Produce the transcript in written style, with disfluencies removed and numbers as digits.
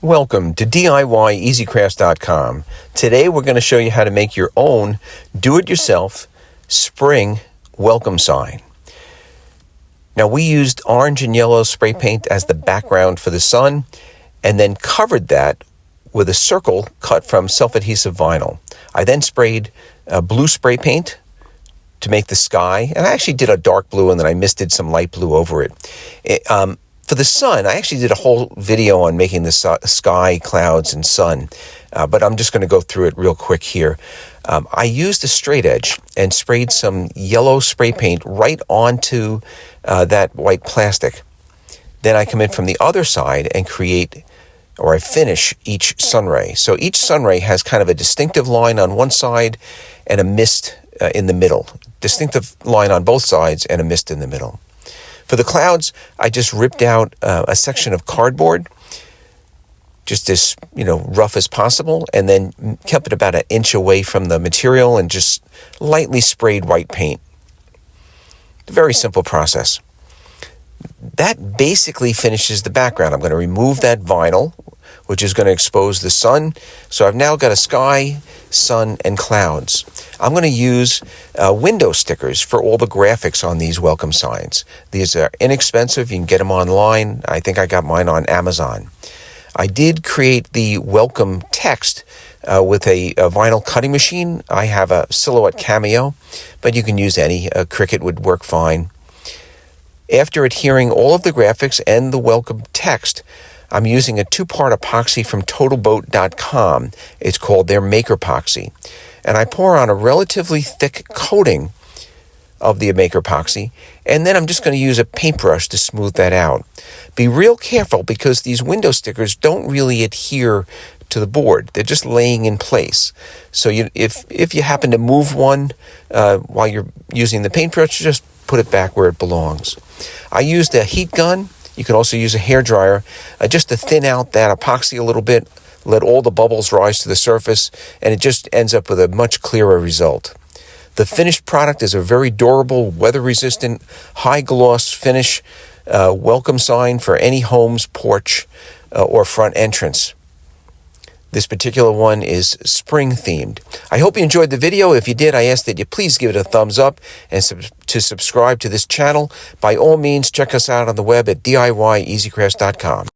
Welcome to DIYeasycrafts.com. Today we're going to show you how to make your own do-it-yourself spring welcome sign. Now we used orange and yellow spray paint as the background for the sun and then covered that with a circle cut from self-adhesive vinyl. I then sprayed blue spray paint to make the sky, and I actually did a dark blue and then I misted some light blue over it. For the sun, I actually did a whole video on making the sky, clouds, and sun, but I'm just going to go through it real quick here. I used a straight edge and sprayed some yellow spray paint right onto that white plastic. Then I come in from the other side and I finish each sun ray. So each sun ray has kind of a distinctive line on one side and a mist in the middle. Distinctive line on both sides and a mist in the middle. For the clouds, I just ripped out a section of cardboard, just as rough as possible, and then kept it about an inch away from the material and just lightly sprayed white paint. Very simple process. That basically finishes the background. I'm going to remove that vinyl, which is going to expose the sun. So I've now got a sky, sun, and clouds. I'm going to use window stickers for all the graphics on these welcome signs. These are inexpensive. You can get them online. I think I got mine on Amazon. I did create the welcome text with a vinyl cutting machine. I have a Silhouette Cameo, but you can use any. A Cricut would work fine. After adhering all of the graphics and the welcome text, I'm using a 2-part epoxy from TotalBoat.com. It's called their Maker Epoxy. And I pour on a relatively thick coating of the Maker Epoxy, and then I'm just going to use a paintbrush to smooth that out. Be real careful because these window stickers don't really adhere to the board. They're just laying in place. So if you happen to move one while you're using the paintbrush, just put it back where it belongs. I used a heat gun. You can also use a hairdryer just to thin out that epoxy a little bit, let all the bubbles rise to the surface, and it just ends up with a much clearer result. The finished product is a very durable, weather-resistant, high-gloss finish welcome sign for any home's porch or front entrance. This particular one is spring-themed. I hope you enjoyed the video. If you did, I ask that you please give it a thumbs up and to subscribe to this channel. By all means, check us out on the web at DIYeasycrafts.com.